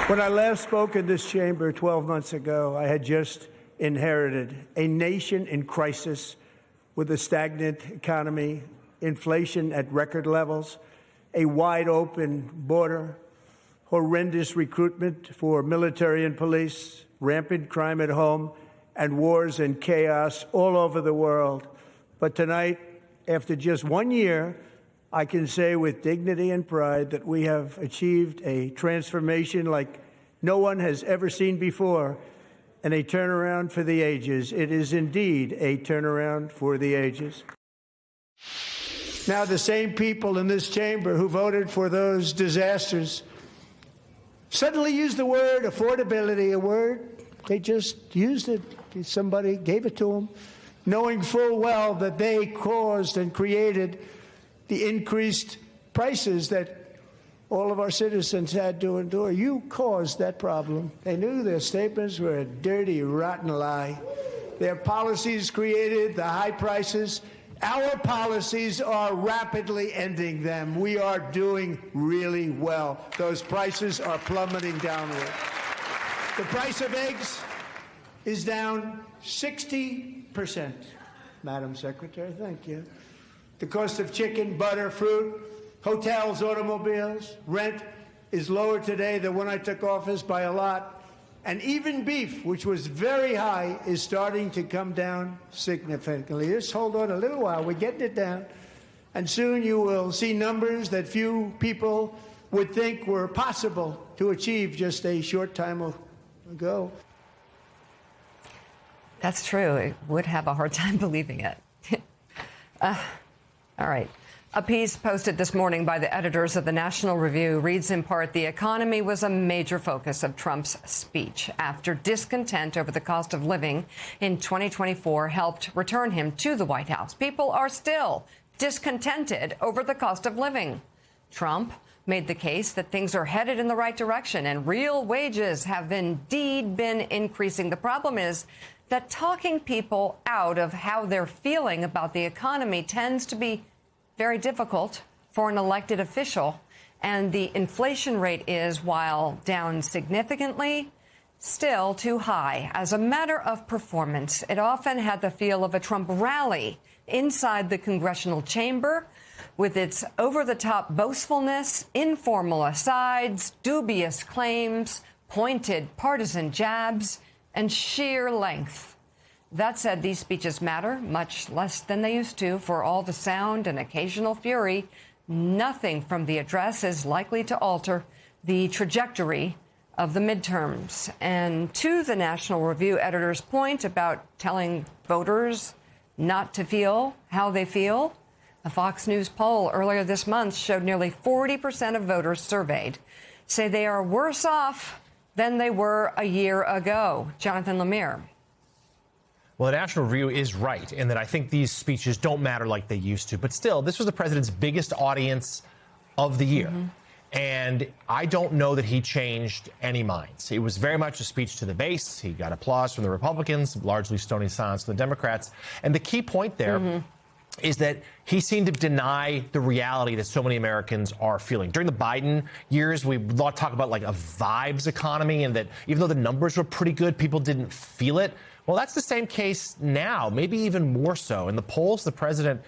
When I last spoke in this chamber 12 months ago, I had just inherited a nation in crisis with a stagnant economy, inflation at record levels, a wide open border, horrendous recruitment for military and police, rampant crime at home, and wars and chaos all over the world. But tonight, after just 1 year, I can say with dignity and pride that we have achieved a transformation like no one has ever seen before, and a turnaround for the ages. It is indeed a turnaround for the ages. Now, the same people in this chamber who voted for those disasters suddenly used the word affordability, a word they just used it. Somebody gave it to them, knowing full well that they caused and created the increased prices that all of our citizens had to endure. You caused that problem. They knew their statements were a dirty, rotten lie. Their policies created the high prices. Our policies are rapidly ending them. We are doing really well. Those prices are plummeting downward. The price of eggs is down 60%. Madam Secretary, thank you. The cost of chicken, butter, fruit, hotels, automobiles, rent is lower today than when I took office by a lot. And even beef, which was very high, is starting to come down significantly. Just hold on a little while. We're getting it down. And soon you will see numbers that few people would think were possible to achieve just a short time ago. That's true. I would have a hard time believing it. All right. A piece posted this morning by the editors of the National Review reads in part, the economy was a major focus of Trump's speech after discontent over the cost of living in 2024 helped return him to the White House. People are still discontented over the cost of living. Trump made the case that things are headed in the right direction and real wages have indeed been increasing. The problem is that talking people out of how they're feeling about the economy tends to be very difficult for an elected official. And the inflation rate is, while down significantly, still too high. As a matter of performance, it often had the feel of a Trump rally inside the congressional chamber, with its over-the-top boastfulness, informal asides, dubious claims, pointed partisan jabs, and sheer length. That said, these speeches matter much less than they used to. For all the sound and occasional fury, nothing from the address is likely to alter the trajectory of the midterms. And to the National Review editor's point about telling voters not to feel how they feel, a Fox News poll earlier this month showed nearly 40% of voters surveyed say they are worse off than they were a year ago. Jonathan Lemire. Well, the National Review is right in that I think these speeches don't matter like they used to. But still, this was the president's biggest audience of the year. And I don't know that he changed any minds. It was very much a speech to the base. He got applause from the Republicans, largely stony silence from the Democrats. And the key point there is that he seemed to deny the reality that so many Americans are feeling. During the Biden years, we talk about like a vibes economy and that even though the numbers were pretty good, people didn't feel it. Well, that's the same case now, maybe even more so. And the polls the president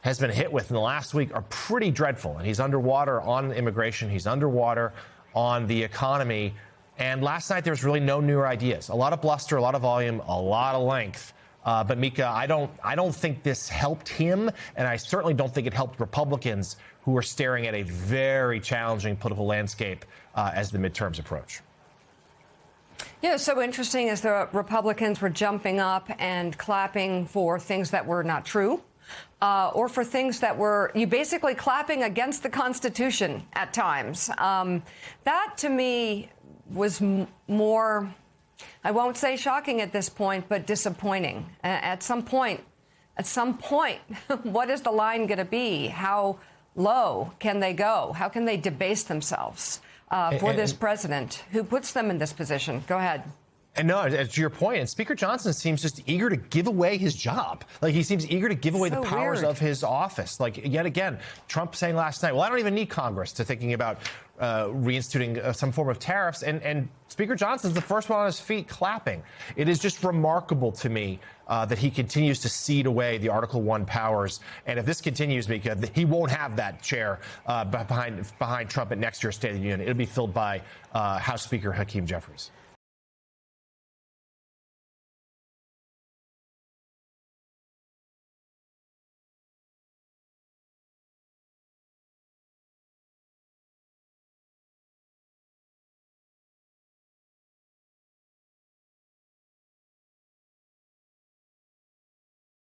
has been hit with in the last week are pretty dreadful. And he's underwater on immigration. He's underwater on the economy. And last night, there was really no newer ideas. A lot of bluster, a lot of volume, a lot of length. But Mika, I don't think this helped him. And I certainly don't think it helped Republicans who are staring at a very challenging political landscape as the midterms approach. Yeah, so interesting as the Republicans were jumping up and clapping for things that were not true, or for things that were you basically clapping against the Constitution at times. That to me was more, I won't say shocking at this point, but disappointing. At some point, what is the line going to be? How low can they go? How can they debase themselves? For this president who puts them in this position? Go ahead. And no, to your point, and Speaker Johnson seems just eager to give away his job. Like, he seems eager to give away the powers of his office. Like, yet again, Trump saying last night, well, I don't even need Congress to thinking about reinstituting some form of tariffs. And Speaker Johnson's the first one on his feet clapping. It is just remarkable to me that he continues to cede away the Article I powers. And if this continues, because he won't have that chair behind Trump at next year's State of the Union, it'll be filled by House Speaker Hakeem Jeffries.